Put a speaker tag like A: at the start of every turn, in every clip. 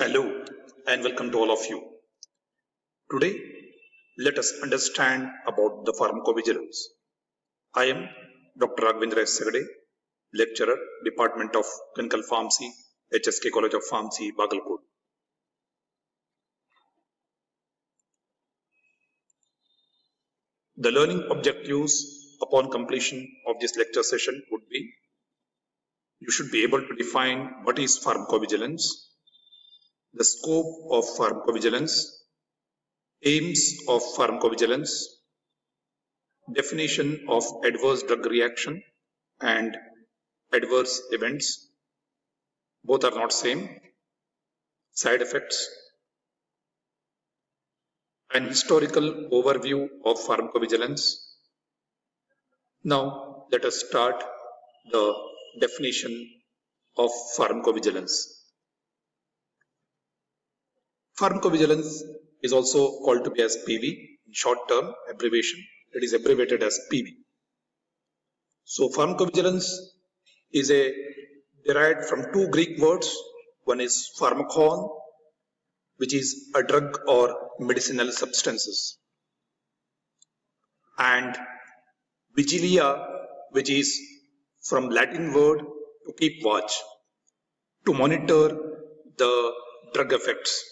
A: Hello and welcome to all of you. Today, let us understand about the pharmacovigilance. I am Dr. Raghavendra S. Sagade, lecturer, Department of Clinical Pharmacy, HSK College of Pharmacy, Bagalkot. The learning objectives upon completion of this lecture session would be: you should be able to define what is pharmacovigilance, the scope of pharmacovigilance, aims of pharmacovigilance, definition of adverse drug reaction and adverse events, both are not same, side effects, an historical overview of pharmacovigilance. Now let us start the definition of pharmacovigilance. Pharmacovigilance is also called to be as PV, in short term abbreviation. It is abbreviated as PV. So pharmacovigilance is derived from two Greek words. One is pharmakon, which is a drug or medicinal substances, and vigilia, which is from Latin word to keep watch, to monitor the drug effects.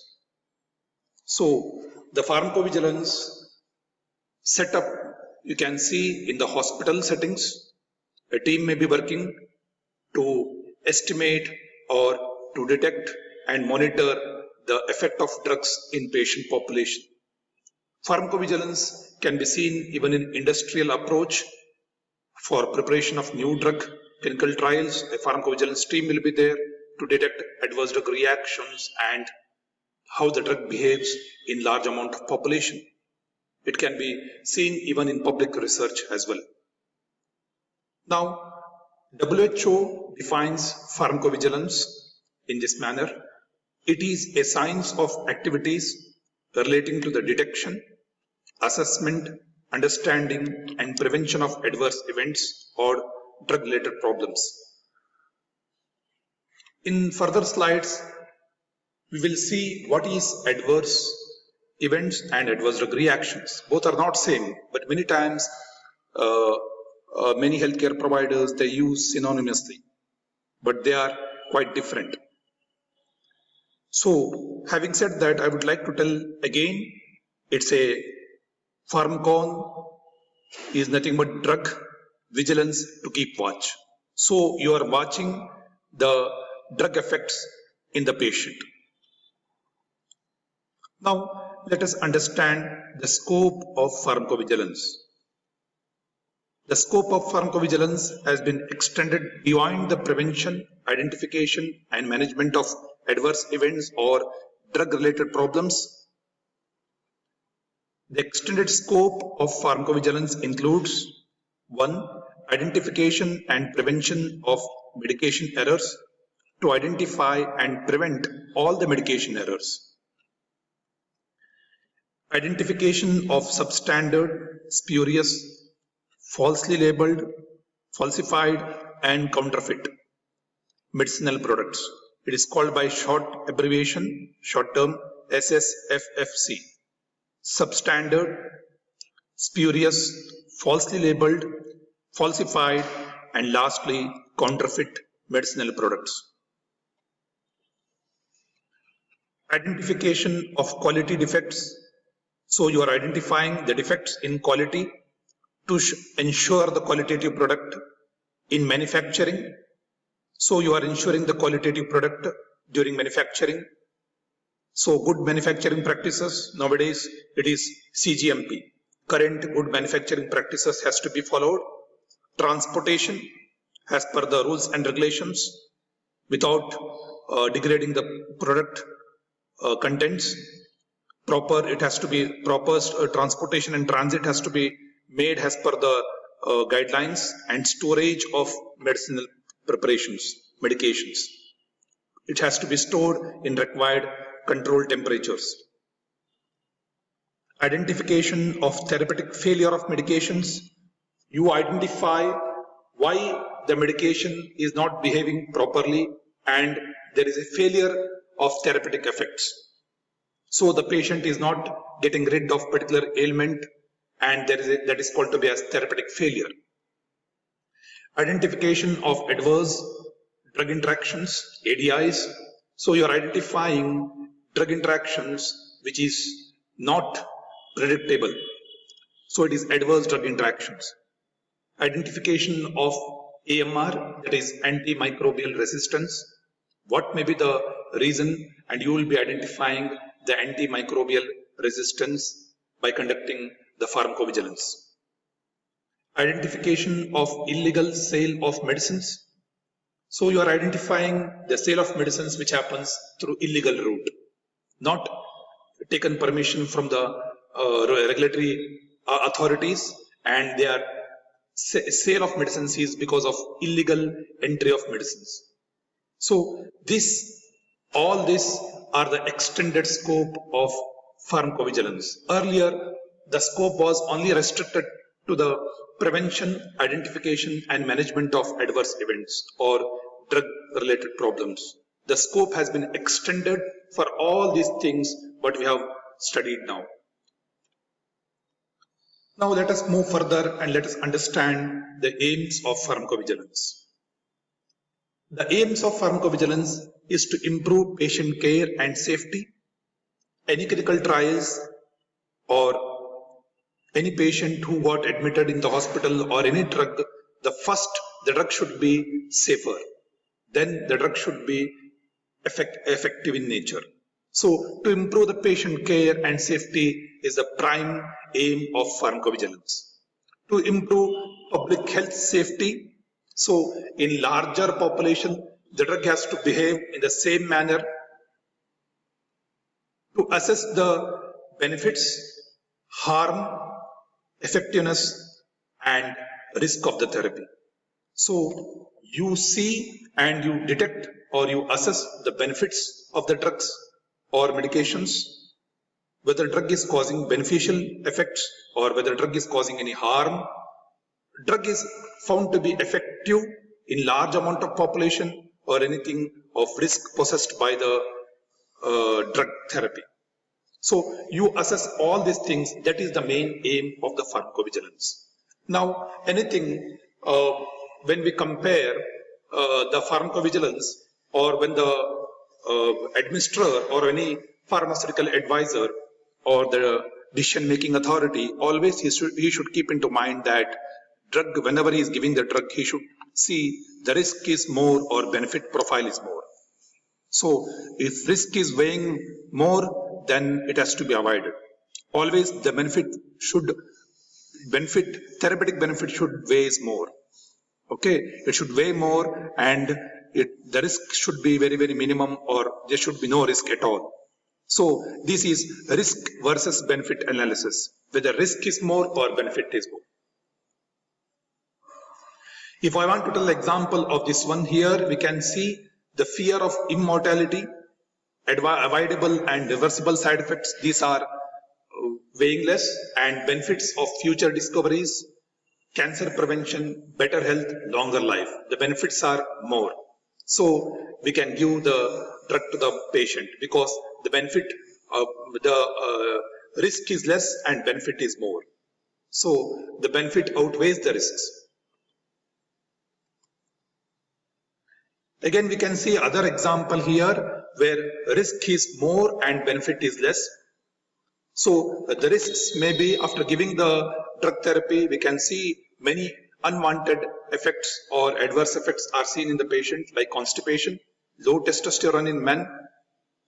A: So the pharmacovigilance setup you can see in the hospital settings. A team may be working to estimate or to detect and monitor the effect of drugs in patient population. Pharmacovigilance can be seen even in industrial approach. For preparation of new drug clinical trials, a pharmacovigilance team will be there to detect adverse drug reactions and how the drug behaves in large amount of population. It can be seen even in public research as well. Now, WHO defines pharmacovigilance in this manner. It is a science of activities relating to the detection, assessment, understanding and prevention of adverse events or drug-related problems. In further slides, we will see what is adverse events and adverse drug reactions. Both are not same, but many times many healthcare providers, they use synonymously, but they are quite different. So having said that, I would like to tell again, it's a pharmakon is nothing but drug vigilance to keep watch. So you are watching the drug effects in the patient. Now let us understand the scope of pharmacovigilance. The scope of pharmacovigilance has been extended beyond the prevention, identification and management of adverse events or drug-related problems. The extended scope of pharmacovigilance includes: 1. Identification and prevention of medication errors, to identify and prevent all the medication errors. Identification of substandard, spurious, falsely labeled, falsified and counterfeit medicinal products. It is called by short abbreviation, short term SSFFC. Substandard, spurious, falsely labeled, falsified and lastly counterfeit medicinal products. Identification of quality defects. So you are identifying the defects in quality to ensure the qualitative product. In manufacturing, so you are ensuring the qualitative product during manufacturing. So good manufacturing practices, nowadays it is CGMP. Current good manufacturing practices has to be followed. Transportation as per the rules and regulations without degrading the product contents. It has to be proper transportation and transit has to be made as per the guidelines, and storage of medicinal preparations, medications. It has to be stored in required controlled temperatures. Identification of therapeutic failure of medications. You identify why the medication is not behaving properly and there is a failure of therapeutic effects. So the patient is not getting rid of particular ailment, and that is called to be as therapeutic failure. Identification of adverse drug interactions, ADIs. So you're identifying drug interactions which is not predictable. So it is adverse drug interactions. Identification of AMR, that is antimicrobial resistance. What may be the reason, and you will be identifying the antimicrobial resistance by conducting the pharmacovigilance. Identification of illegal sale of medicines. So you are identifying the sale of medicines which happens through illegal route, not taken permission from the regulatory authorities, and their sale of medicines is because of illegal entry of medicines. So all this are the extended scope of pharmacovigilance. Earlier, the scope was only restricted to the prevention, identification, and management of adverse events or drug-related problems. The scope has been extended for all these things what we have studied now. Now let us move further and let us understand the aims of pharmacovigilance. The aims of pharmacovigilance is to improve patient care and safety. Any clinical trials or any patient who got admitted in the hospital or any drug, the drug should be safer. Then the drug should be effective in nature. So to improve the patient care and safety is the prime aim of pharmacovigilance. To improve public health safety, so in larger population, the drug has to behave in the same manner. To assess the benefits, harm, effectiveness, and risk of the therapy. So you see and you detect or you assess the benefits of the drugs or medications, whether drug is causing beneficial effects or whether drug is causing any harm. Drug is found to be effective in large amount of population or anything of risk possessed by the drug therapy. So you assess all these things. That is the main aim of the pharmacovigilance. Now, when we compare the pharmacovigilance, or when the administrator or any pharmaceutical advisor or the decision-making authority, always he should keep into mind that drug, whenever he is giving the drug, he should see the risk is more or benefit profile is more. So if risk is weighing more, then it has to be avoided. Always the therapeutic benefit should weigh more. Okay, it should weigh more, and the risk should be very, very minimum, or there should be no risk at all. So this is risk versus benefit analysis, whether risk is more or benefit is more. If I want to tell example of this one here, we can see the fear of immortality, avoidable and reversible side effects. These are weighing less, and benefits of future discoveries, cancer prevention, better health, longer life. The benefits are more. So we can give the drug to the patient because the benefit of the risk is less and benefit is more. So the benefit outweighs the risks. Again, we can see other example here where risk is more and benefit is less. So the risks may be, after giving the drug therapy, we can see many unwanted effects or adverse effects are seen in the patient, like constipation, low testosterone in men.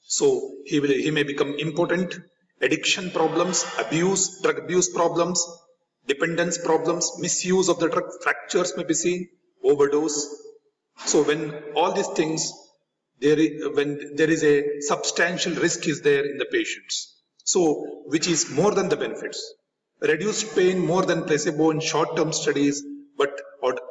A: So he may become impotent, addiction problems, drug abuse problems, dependence problems, misuse of the drug, fractures may be seen, overdose. So when all these things, when there is a substantial risk is there in the patients, so which is more than the benefits. Reduced pain more than placebo in short-term studies, but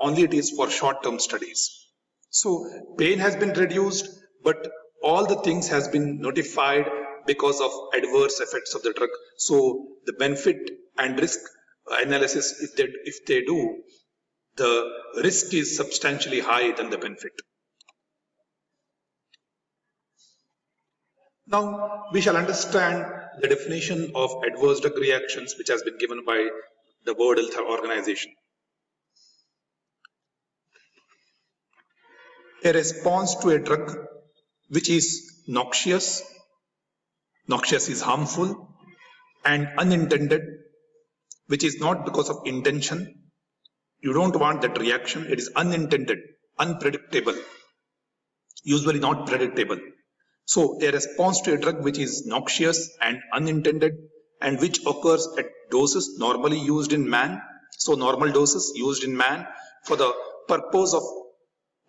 A: only it is for short-term studies. So pain has been reduced, but all the things has been notified because of adverse effects of the drug. So the benefit and risk analysis, if they do, the risk is substantially higher than the benefit. Now we shall understand the definition of adverse drug reactions which has been given by the World Health Organization. A response to a drug which is noxious is harmful, and unintended, which is not because of intention. You don't want that reaction. It is unintended, unpredictable, usually not predictable. So a response to a drug which is noxious and unintended and which occurs at doses normally used in man. So normal doses used in man for the purpose of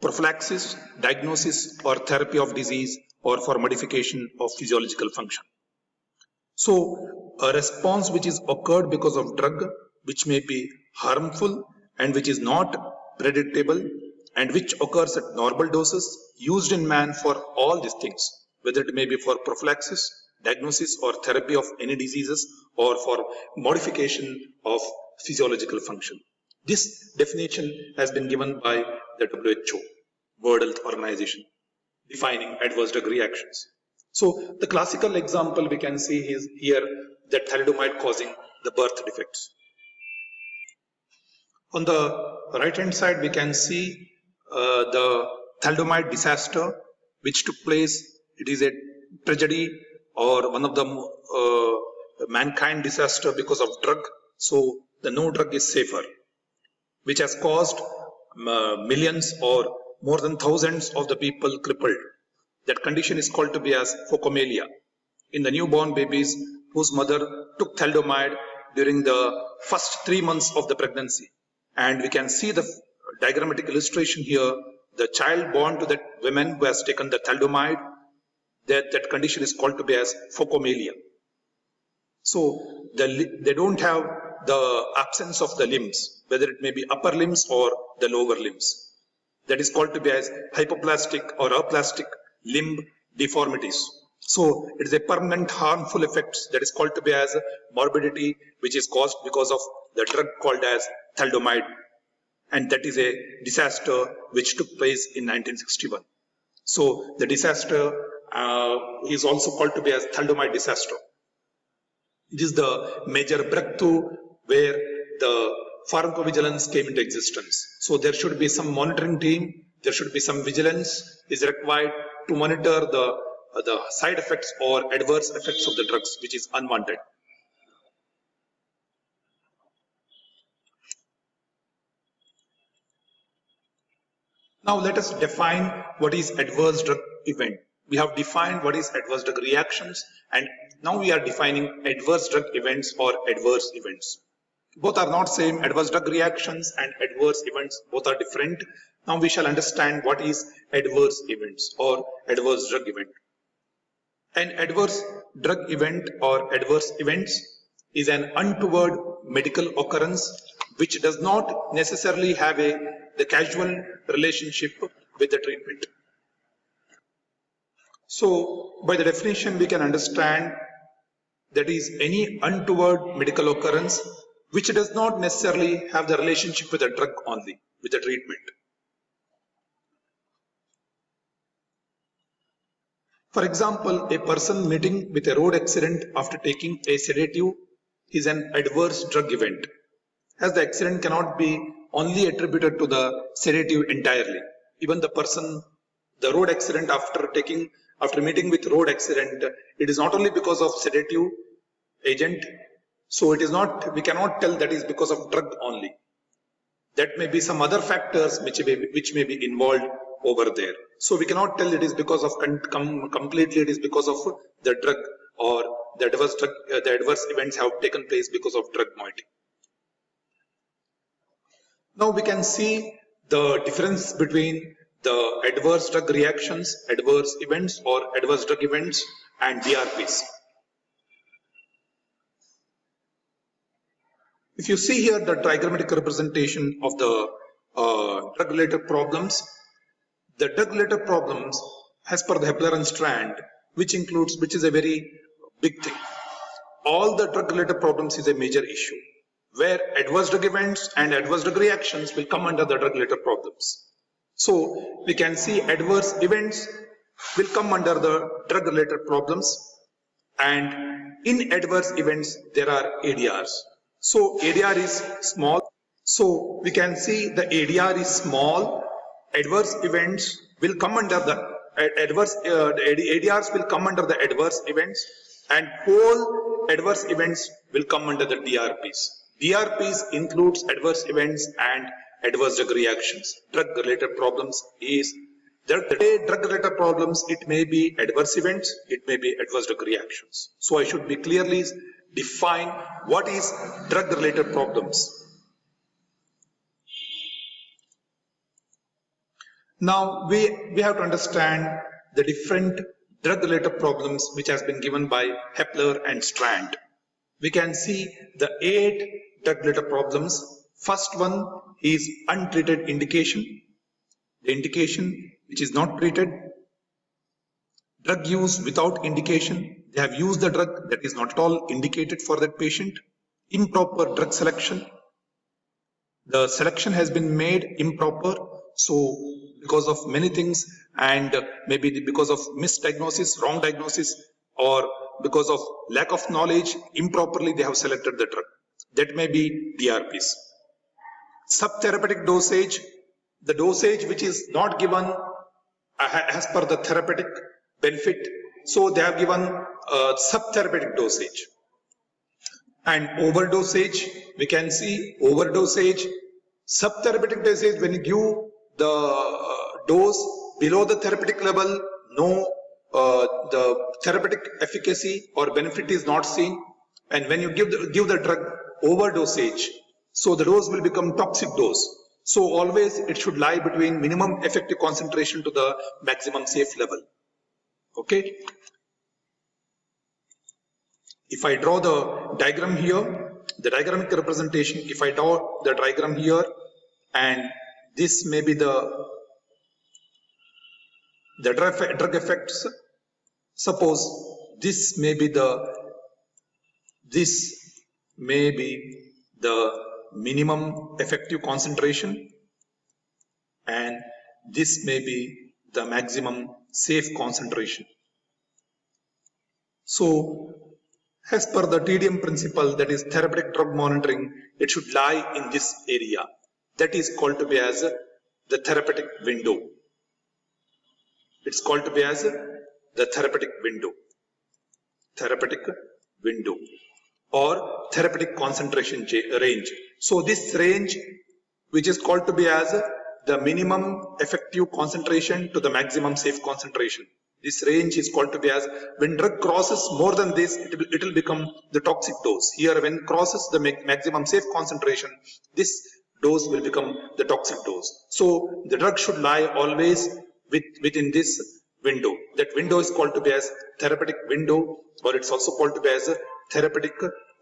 A: prophylaxis, diagnosis or therapy of disease or for modification of physiological function. So a response which is occurred because of drug which may be harmful and which is not predictable and which occurs at normal doses used in man for all these things, whether it may be for prophylaxis, diagnosis or therapy of any diseases or for modification of physiological function. This definition has been given by the WHO, World Health Organization, defining adverse drug reactions. So the classical example we can see is here that thalidomide causing the birth defects. On the right hand side we can see the thalidomide disaster which took place. It is a tragedy or one of the mankind disaster because of drug. So the no drug is safer, which has caused millions or more than thousands of the people crippled. That condition is called to be as phocomelia in the newborn babies whose mother took thalidomide during the first 3 months of the pregnancy. And we can see the diagrammatic illustration here. The child born to that woman who has taken the thalidomide, that condition is called to be as phocomelia. So they don't have the absence of the limbs, whether it may be upper limbs or the lower limbs. That is called to be as hypoplastic or aplastic limb deformities. So it is a permanent harmful effects that is called to be as morbidity, which is caused because of the drug called as thalidomide, and that is a disaster which took place in 1961. So the disaster is also called to be as thalidomide disaster. It is the major breakthrough where the pharmacovigilance came into existence. So there should be some monitoring team, there should be some vigilance is required to monitor the side effects or adverse effects of the drugs which is unwanted. Now let us define what is adverse drug event. We have defined what is adverse drug reactions, and now we are defining adverse drug events or adverse events. Both are not same. Adverse drug reactions and adverse events both are different. Now we shall understand what is adverse events or adverse drug event. An adverse drug event or adverse events is an untoward medical occurrence which does not necessarily have the causal relationship with the treatment. So by the definition we can understand that is any untoward medical occurrence which does not necessarily have the relationship with the drug only, with the treatment. For example, a person meeting with a road accident after taking a sedative is an adverse drug event, as the accident cannot be only attributed to the sedative entirely. Even the road accident after meeting with road accident, it is not only because of sedative agent. So it is not, we cannot tell that is because of drug only. That may be some other factors which may be involved over there. So we cannot tell it is because of completely it is because of the drug or the adverse events have taken place because of drug moiety. Now we can see the difference between the adverse drug reactions, adverse events or adverse drug events and DRPs. If you see here the diagrammatic representation of the drug-related problems, the drug-related problems as per the Hepler strand, which is a very big thing. All the drug-related problems is a major issue, where adverse drug events and adverse drug reactions will come under the drug-related problems. So we can see adverse events will come under the drug related problems, and in adverse events there are ADRs. So ADR is small. So we can see the ADR is small. Adverse events will come under the ADRs will come under the adverse events, and whole adverse events will come under the DRPs. DRPs includes adverse events and adverse drug reactions. Drug related problems is drug related problems. It may be adverse events, it may be adverse drug reactions. So I should be clearly define what is drug related problems. Now we have to understand the different drug related problems which has been given by Hepler and Strand. We can see the 8 drug related problems. First one is untreated indication. The indication which is not treated. Drug use without indication. They have used the drug that is not at all indicated for that patient. Improper drug selection. The selection has been made improper. So because of many things, and maybe because of misdiagnosis, wrong diagnosis, or because of lack of knowledge, improperly they have selected the drug. That may be DRPs. Subtherapeutic dosage, the dosage which is not given as per the therapeutic benefit. So they have given subtherapeutic dosage. And overdosage, we can see overdosage. Subtherapeutic dosage, when you give the dose below the therapeutic level, the therapeutic efficacy or benefit is not seen. And when you give the drug overdosage, so the dose will become toxic dose. So always it should lie between minimum effective concentration to the maximum safe level. Okay. If I draw the diagram here, the diagrammatic representation, if I draw the diagram here, and this may be the drug effects. Suppose this may be the minimum effective concentration, and this may be the maximum safe concentration. So as per the TDM principle, that is therapeutic drug monitoring, it should lie in this area. That is called to be as the therapeutic window. It's called to be as the therapeutic window or therapeutic concentration range. So this range, which is called to be as the minimum effective concentration to the maximum safe concentration. This range is called to be as, when drug crosses more than this, it will become the toxic dose. Here, when crosses the maximum safe concentration, this dose will become the toxic dose. So the drug should lie always within this window. That window is called to be as therapeutic window, or it's also called to be as a therapeutic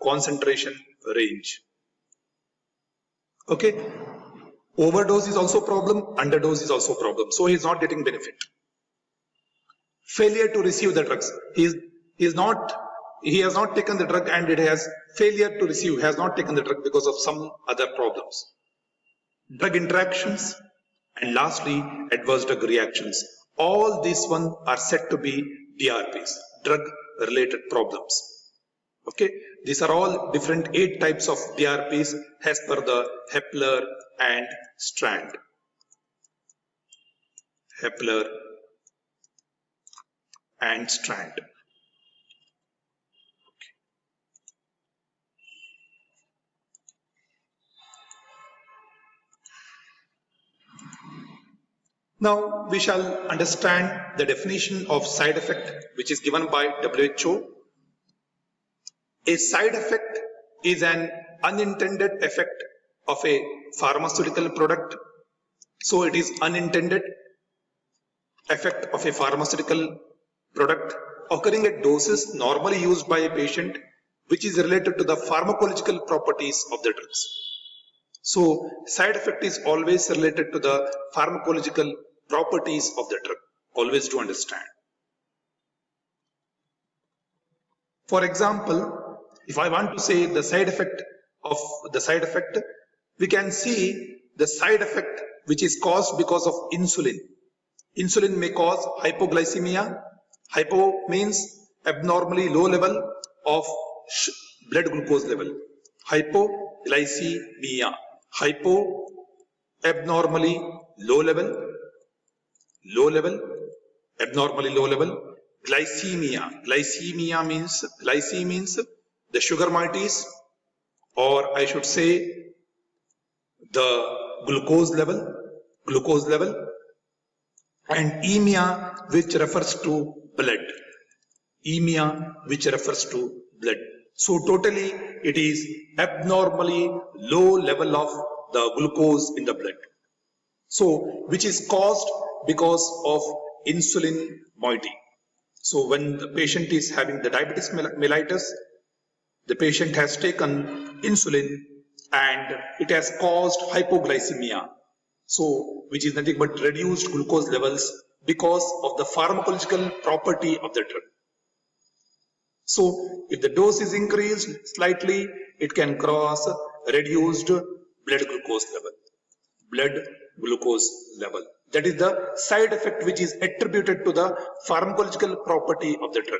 A: concentration range. Okay. Overdose is also a problem, underdose is also a problem. So he is not getting benefit. Failure to receive the drugs. He has not taken the drug, and it has failure to receive, has not taken the drug because of some other problems. Drug interactions, and lastly adverse drug reactions. All these one are said to be DRPs, drug related problems. Okay, these are all different 8 types of DRPs as per the Hepler and Strand. Hepler and Strand. Now we shall understand the definition of side effect, which is given by WHO. A side effect is an unintended effect of a pharmaceutical product. So it is unintended effect of a pharmaceutical product occurring at doses normally used by a patient, which is related to the pharmacological properties of the drugs. So side effect is always related to the pharmacological properties of the drug, always to understand. For example, if I want to say the side effect of the side effect, we can see the side effect which is caused because of insulin. Insulin may cause hypoglycemia. Hypo means abnormally low level of blood glucose level. Hypoglycemia. Hypo, abnormally low level, abnormally low level. Glycemia. Glycemia means, the sugar moieties, or I should say the glucose level, and emia, which refers to blood. So totally it is abnormally low level of the glucose in the blood. So which is caused because of insulin moiety. So when the patient is having the diabetes mellitus, the patient has taken insulin and it has caused hypoglycemia. So which is nothing but reduced glucose levels because of the pharmacological property of the drug. So if the dose is increased slightly, it can cause reduced blood glucose level. That is the side effect which is attributed to the pharmacological property of the drug,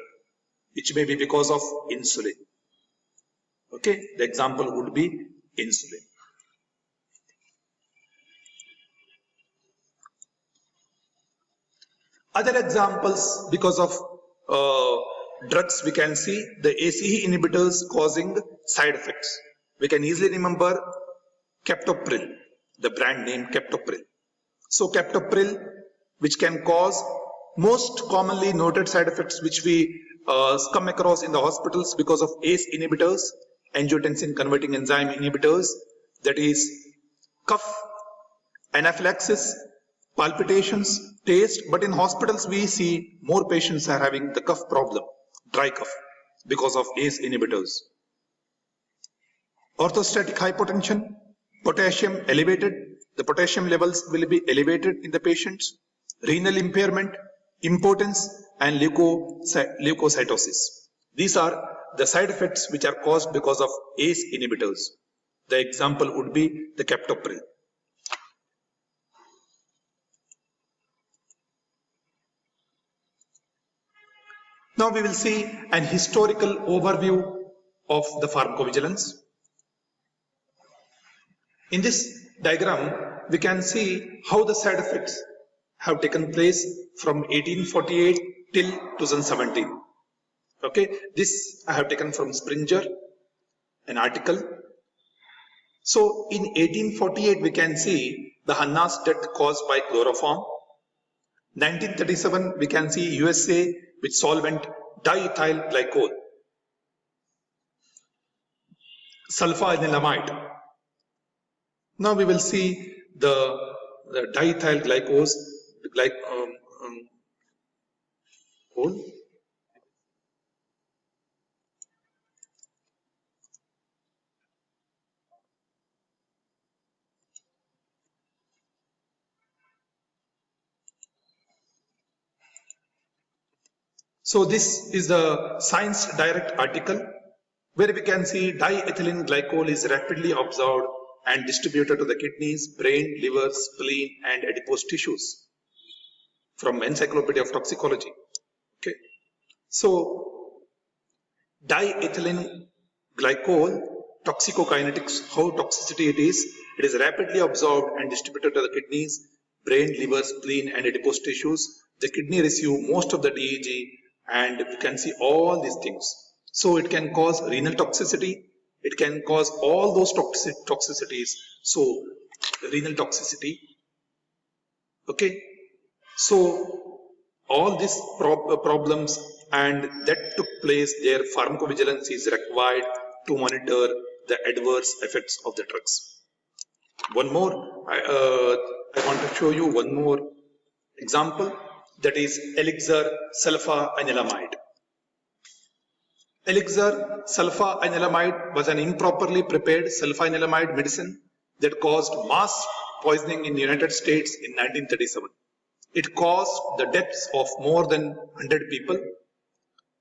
A: which may be because of insulin. Okay, the example would be insulin. Other examples because of drugs, we can see the ACE inhibitors causing side effects. We can easily remember captopril, the brand name captopril. So captopril, which can cause most commonly noted side effects which we come across in the hospitals because of ACE inhibitors, angiotensin converting enzyme inhibitors, that is cough, anaphylaxis, palpitations, taste, but in hospitals we see more patients are having the cough problem, dry cough, because of ACE inhibitors. Orthostatic hypotension, potassium elevated, the potassium levels will be elevated in the patients, renal impairment, impotence, and leukocytosis. These are the side effects which are caused because of ACE inhibitors. The example would be the captopril. Now we will see an historical overview of the pharmacovigilance. In this diagram, we can see how the side effects have taken place from 1848 till 2017. Okay, this I have taken from Springer, an article. So in 1848, we can see the Hanna's death caused by chloroform. 1937, we can see USA with solvent diethyl glycol, sulfanilamide. Now we will see the diethyl glycol. So this is the Science Direct article where we can see diethylene glycol is rapidly absorbed and distributed to the kidneys, brain, liver, spleen, and adipose tissues, from Encyclopedia of Toxicology. Okay, so diethylene glycol, toxicokinetics, how toxicity it is rapidly absorbed and distributed to the kidneys, brain, liver, spleen, and adipose tissues. The kidney receive most of the DEG, and you can see all these things. So it can cause renal toxicity, it can cause all those toxicities. So renal toxicity. Okay, so all these problems and that took place, their pharmacovigilance is required to monitor the adverse effects of the drugs. One more, I want to show you one more example, that is elixir sulfanilamide. Elixir sulfanilamide was an improperly prepared sulfanilamide medicine that caused mass poisoning in the United States in 1937. It caused the deaths of more than 100 people.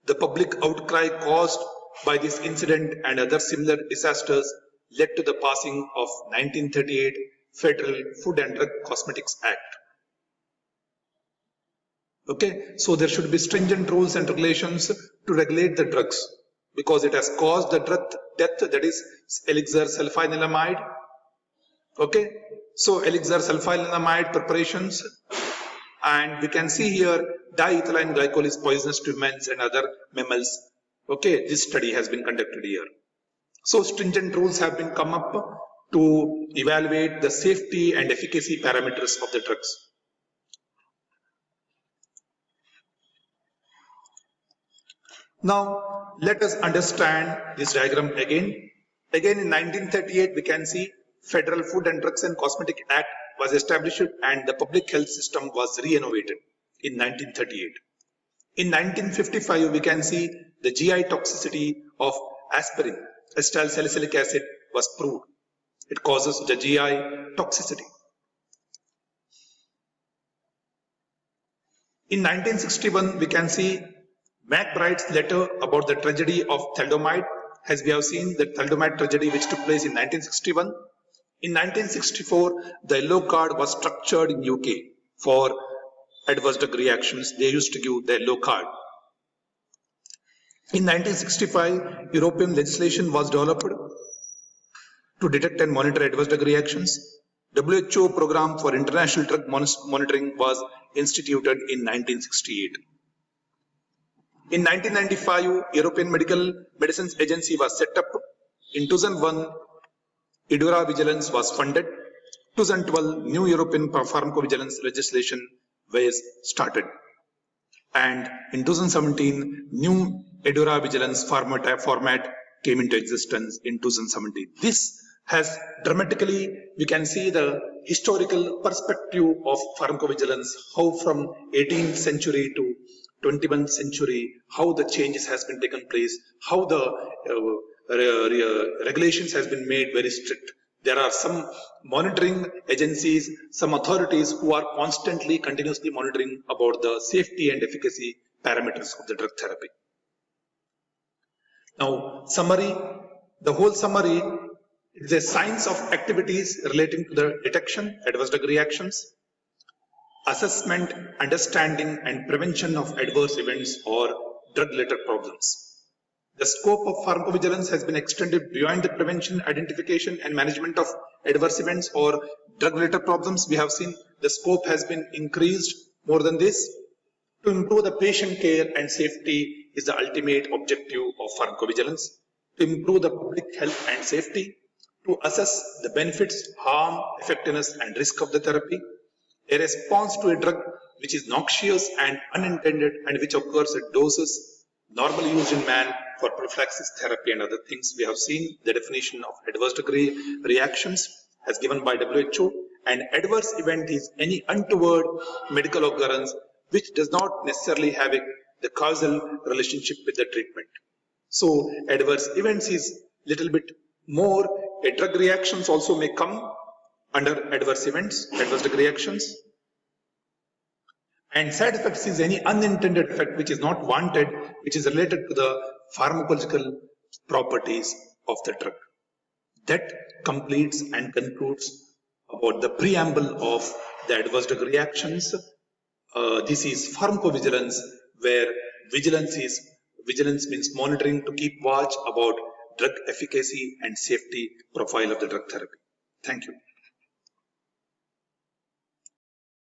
A: The public outcry caused by this incident and other similar disasters led to the passing of 1938 Federal Food and Drug Cosmetics Act. Okay, so there should be stringent rules and regulations to regulate the drugs because it has caused the drug death, that is elixir sulfanilamide. Okay, so elixir sulfanilamide preparations, and we can see here diethylene glycol is poisonous to humans and other mammals. Okay, this study has been conducted here. So stringent rules have been come up to evaluate the safety and efficacy parameters of the drugs. Now, let us understand this diagram again. Again, in 1938, we can see Federal Food and Drugs and Cosmetic Act was established and the public health system was re-innovated in 1938. In 1955, we can see the GI toxicity of aspirin, acetyl salicylic acid, was proved. It causes the GI toxicity. In 1961, we can see McBride's letter about the tragedy of thalidomide, as we have seen the thalidomide tragedy which took place in 1961. In 1964, the yellow card was structured in UK for adverse drug reactions. They used to give the yellow card. In 1965, European legislation was developed to detect and monitor adverse drug reactions. WHO program for international drug monitoring was instituted in 1968. In 1995, European Medical Medicines Agency was set up. In 2001, IDORA Vigilance was funded. 2012, new European pharmacovigilance legislation was started. And in 2017, new IDORA Vigilance format came into existence in 2017. This has dramatically, we can see the historical perspective of pharmacovigilance, how from 18th century to 21st century, how the changes has been taken place, how the regulations has been made very strict. There are some monitoring agencies, some authorities who are constantly, continuously monitoring about the safety and efficacy parameters of the drug therapy. Now, summary, the whole summary is a science of activities relating to the detection, adverse drug reactions, assessment, understanding and prevention of adverse events or drug-related problems. The scope of pharmacovigilance has been extended beyond the prevention, identification and management of adverse events or drug-related problems. We have seen the scope has been increased more than this. To improve the patient care and safety is the ultimate objective of pharmacovigilance. To improve the public health and safety, to assess the benefits, harm, effectiveness and risk of the therapy, a response to a drug which is noxious and unintended and which occurs at doses normally used in man for prophylaxis therapy and other things. We have seen the definition of adverse drug reactions as given by WHO. An adverse event is any untoward medical occurrence which does not necessarily have the causal relationship with the treatment. So adverse events is little bit more. A drug reactions also may come under adverse events, adverse drug reactions. And side effects is any unintended effect which is not wanted, which is related to the pharmacological properties of the drug. That completes and concludes about the preamble of the adverse drug reactions. This is pharmacovigilance, where vigilance means monitoring to keep watch about drug efficacy and safety profile of the drug therapy. Thank you.